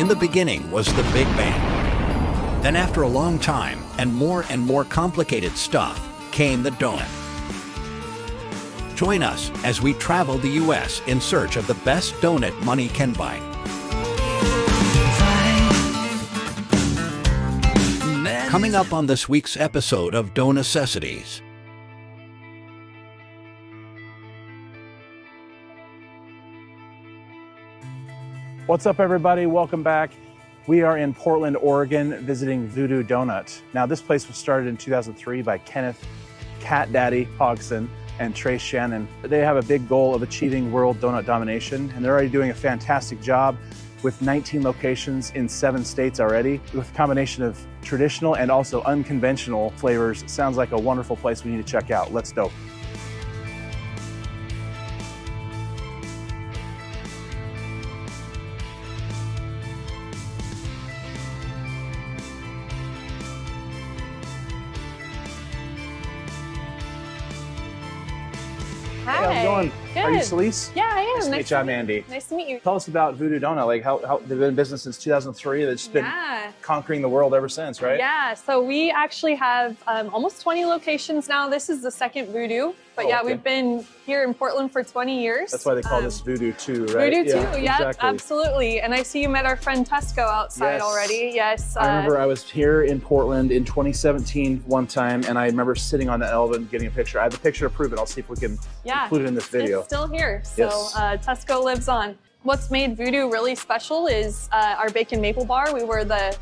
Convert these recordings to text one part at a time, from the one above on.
In the beginning was the Big Bang. Then after a long time and more complicated stuff came the donut. Join us as we travel the U.S. in search of the best donut money can buy. Coming up on this week's episode of Dough Necessities. What's up, everybody? Welcome back. We are in Portland, Oregon, visiting Voodoo Doughnut. Now, this place was started in 2003 by Kenneth Cat Daddy Hodgson and Trace Shannon. They have a big goal of achieving world donut domination, and they're already doing a fantastic job with 19 locations in 7 states already, with a combination of traditional and also unconventional flavors. It sounds like a wonderful place we need to check out. Let's go. Hi. Hey, how's it going? Good. Are you Celise? Yeah, I am. Nice to meet you. I'm Andy. Nice to meet you. Tell us about Voodoo Doughnut. Like how they've been in business since 2003. They've just been conquering the world ever since, right? Yeah, so we actually have almost 20 locations now. This is the second Voodoo, but we've been here in Portland for 20 years. That's why they call this Voodoo 2, right? Voodoo 2, yeah, exactly. Absolutely. And I see you met our friend Tesco outside already. Yes. I remember I was here in Portland in 2017 one time, and I remember sitting on the elevator getting a picture. I have a picture to prove it. I'll see if we can include it in this video. It's still here, so Tesco lives on. What's made Voodoo really special is our bacon maple bar. We were the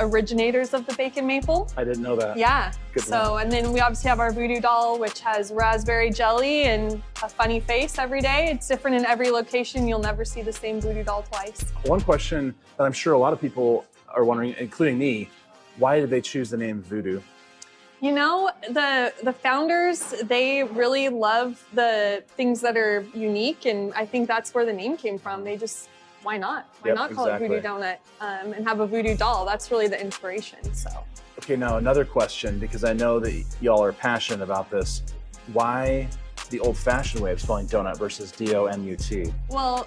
originators of the bacon maple. I didn't know that. Yeah. And then we obviously have our Voodoo doll, which has raspberry jelly and a funny face every day. It's different in every location. You'll never see the same Voodoo doll twice. One question that I'm sure a lot of people are wondering, including me, why did they choose the name Voodoo? You know, the founders, they really love the things that are unique, and I think that's where the name came from. They just, why not? Why not call it Voodoo Doughnut and have a Voodoo doll? That's really the inspiration, so. Okay, now another question, because I know that y'all are passionate about this. Why the old-fashioned way of spelling donut versus D-O-N-U-T? Well,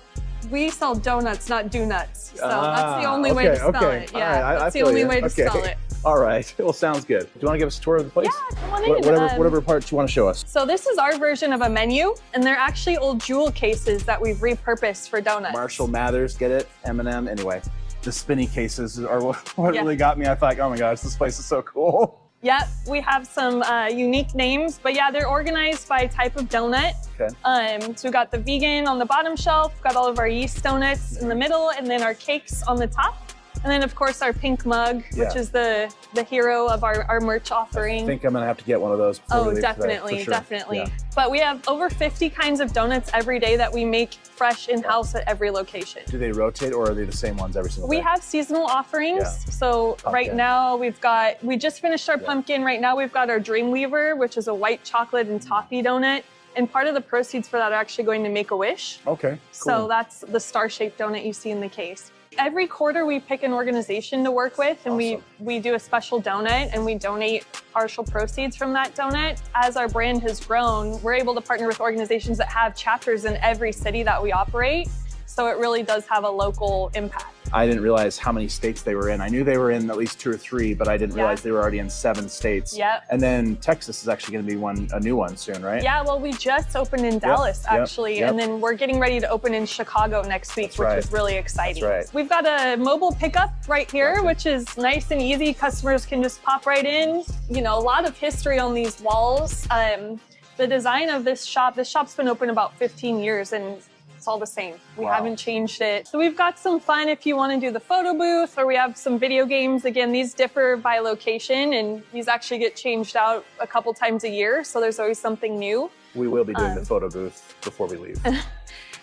we sell donuts, not do-nuts. So that's the only way to spell it. Yeah, that's the only way to spell it. All right, well, sounds good. Do you want to give us a tour of the place? Yeah, come on in. Whatever parts you want to show us. So this is our version of a menu, and they're actually old jewel cases that we've repurposed for donuts. Marshall Mathers, get it? M&M, anyway. The spinny cases are what really got me. I thought, oh my gosh, this place is so cool. Yep, we have some unique names, but yeah, they're organized by type of donut. Okay. So we got the vegan on the bottom shelf, got all of our yeast donuts in the middle, and then our cakes on the top. And then, of course, our pink mug, which is the hero of our merch offering. I think I'm going to have to get one of those before we leave definitely, today, for sure. definitely. Yeah. But we have over 50 kinds of donuts every day that we make fresh in-house at every location. Do they rotate, or are they the same ones every single day? We have seasonal offerings. So right now we just finished our pumpkin. Right now we've got our Dreamweaver, which is a white chocolate and toffee donut. And part of the proceeds for that are actually going to Make-A-Wish. Okay, cool. So that's the star-shaped donut you see in the case. Every quarter we pick an organization to work with, and we do a special donut, and we donate partial proceeds from that donut. As our brand has grown, we're able to partner with organizations that have chapters in every city that we operate. So it really does have a local impact. I didn't realize how many states they were in. I knew they were in at least 2 or 3, but I didn't realize they were already in 7 states. Yep. And then Texas is actually going to be a new one soon, right? Yeah, well, we just opened in Dallas, actually, and then we're getting ready to open in Chicago next week, which is really exciting. That's right. We've got a mobile pickup right here, which is nice and easy. Customers can just pop right in. You know, a lot of history on these walls. The design of this shop's been open about 15 years, and it's all the same. We haven't changed it. So we've got some fun if you want to do the photo booth, or we have some video games. Again, these differ by location, and these actually get changed out a couple times a year. So there's always something new. We will be doing the photo booth before we leave.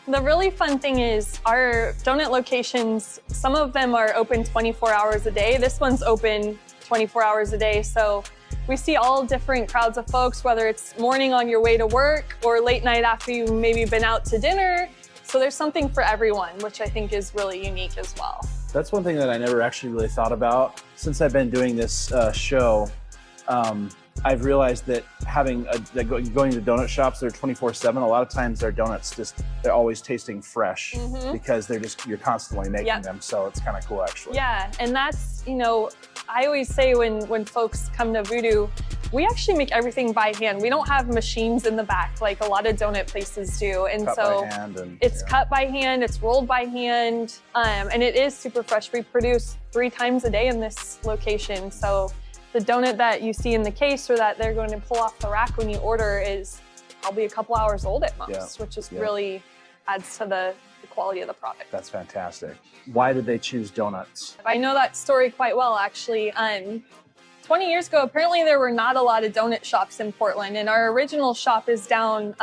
The really fun thing is our donut locations, some of them are open 24 hours a day. This one's open 24 hours a day. So we see all different crowds of folks, whether it's morning on your way to work or late night after you've maybe been out to dinner. So there's something for everyone, which I think is really unique as well. That's one thing that I never actually really thought about. Since I've been doing this show, I've realized that going to donut shops, they're 24/7. A lot of times their donuts they're always tasting fresh because you're constantly making them. So it's kind of cool actually. Yeah, and that's, I always say when folks come to Voodoo, we actually make everything by hand. We don't have machines in the back like a lot of donut places do. And it's cut by hand, it's rolled by hand, and it is super fresh. We produce 3 times a day in this location. So the donut that you see in the case or that they're going to pull off the rack when you order is probably a couple hours old at most, which is really adds to the quality of the product. That's fantastic. Why did they choose donuts? I know that story quite well, actually. 20 years ago, apparently there were not a lot of donut shops in Portland, and our original shop is down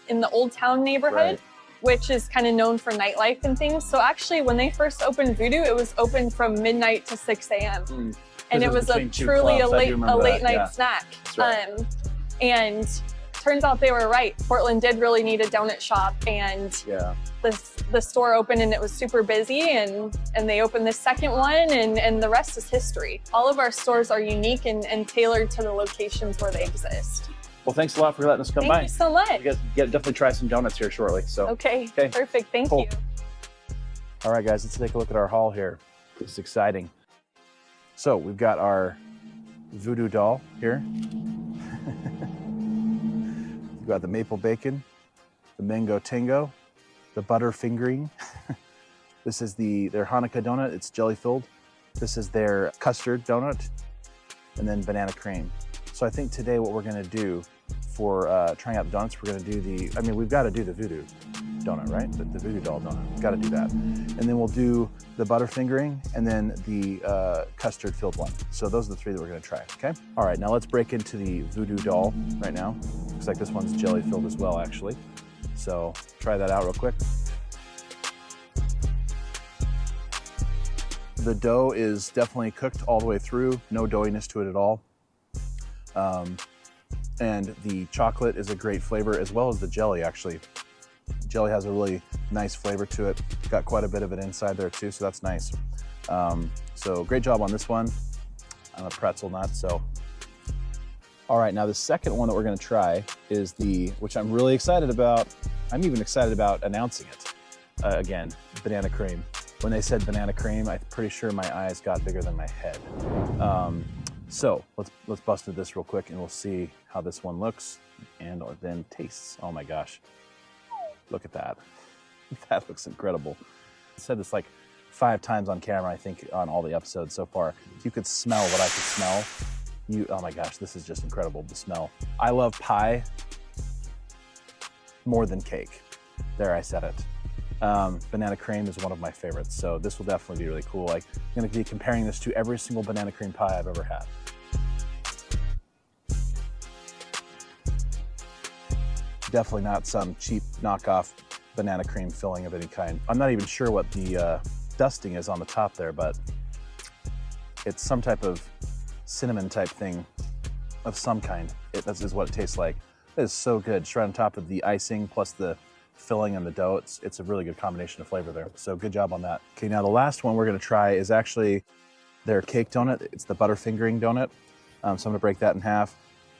in the Old Town neighborhood, which is kind of known for nightlife and things. So actually, when they first opened Voodoo, it was open from midnight to 6 a.m. And it was truly a late night snack. Right. And turns out they were right. Portland did really need a donut shop, and the store opened and it was super busy, and they opened the second one, and the rest is history. All of our stores are unique and tailored to the locations where they exist. Well, thanks a lot for letting us come by. Thank you so much. You guys definitely try some donuts here shortly. So okay. Perfect. Thank you. All right, guys, let's take a look at our haul here. This is exciting. So we've got our Voodoo doll here. We've got the maple bacon, the mango tango, the butterfingering. This is their Hanukkah donut. It's jelly filled. This is their custard donut, and then banana cream. So I think today what we're gonna do for trying out the donuts, we're gonna do we've got to do the Voodoo donut, right? The Voodoo doll donut. We've got to do that. And then we'll do the butterfingering and then the custard filled one. So those are the 3 that we're gonna try, okay? All right, now let's break into the Voodoo doll right now. Looks like this one's jelly filled as well, actually. So try that out real quick. The dough is definitely cooked all the way through, no doughiness to it at all. And the chocolate is a great flavor, as well as the jelly, actually. Jelly has a really nice flavor to it. Got quite a bit of it inside there too, so that's nice. So great job on this one. I'm a pretzel nut, so. All right, now the second one that we're gonna try is which I'm really excited about. I'm even excited about announcing it. Again, banana cream. When they said banana cream, I'm pretty sure my eyes got bigger than my head. So let's bust into this real quick and we'll see how this one looks and then tastes. Oh my gosh, look at that. That looks incredible. I said this like 5 times on camera, I think, on all the episodes so far. If you could smell what I could smell, oh my gosh, this is just incredible, the smell. I love pie more than cake. There, I said it. Banana cream is one of my favorites, so this will definitely be really cool. Like, I'm gonna be comparing this to every single banana cream pie I've ever had. Definitely not some cheap knockoff banana cream filling of any kind. I'm not even sure what the dusting is on the top there, but it's some type of cinnamon type thing of some kind. That is what it tastes like. It is so good. Just right on top of the icing plus the filling and the dough. It's a really good combination of flavor there. So good job on that. Okay, now the last one we're gonna try is actually their cake donut. It's the butterfingering donut. So I'm gonna break that in half.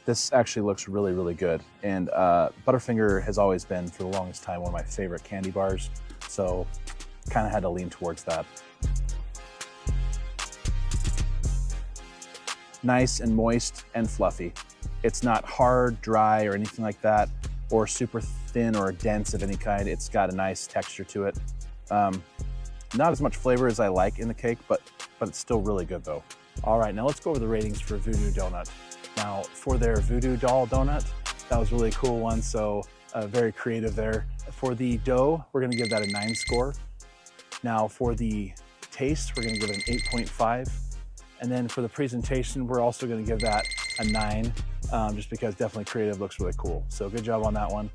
This actually looks really, really good. And Butterfinger has always been, for the longest time, one of my favorite candy bars. So kind of had to lean towards that. Nice and moist and fluffy. It's not hard, dry, or anything like that, or super thin or dense of any kind. It's got a nice texture to it. Not as much flavor as I like in the cake, but it's still really good though. All right, now let's go over the ratings for Voodoo Doughnut. Now for their Voodoo doll donut, that was a really cool one, so very creative there. For the dough, we're gonna give that a 9 score. Now for the taste, we're gonna give it an 8.5. And then for the presentation, we're also gonna give that a 9, just because definitely creative, looks really cool. So good job on that one.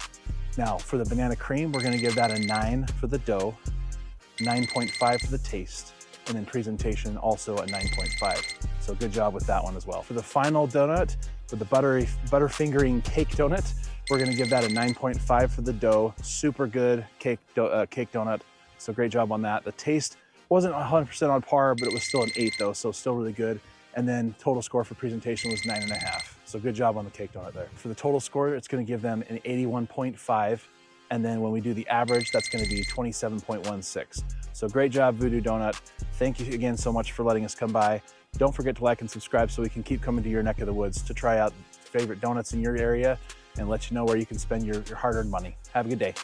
Now for the banana cream, we're gonna give that a 9 for the dough, 9.5 for the taste, and then presentation also a 9.5. So good job with that one as well. For the final donut, for the butterfingering cake donut, we're gonna give that a 9.5 for the dough. Super good cake donut. So great job on that. The taste wasn't 100% on par, but it was still an 8 though, so still really good. And then total score for presentation was 9.5. So good job on the cake donut there. For the total score, it's gonna give them an 81.5. And then when we do the average, that's gonna be 27.16. So great job, Voodoo Doughnut. Thank you again so much for letting us come by. Don't forget to like and subscribe so we can keep coming to your neck of the woods to try out favorite donuts in your area and let you know where you can spend your hard-earned money. Have a good day.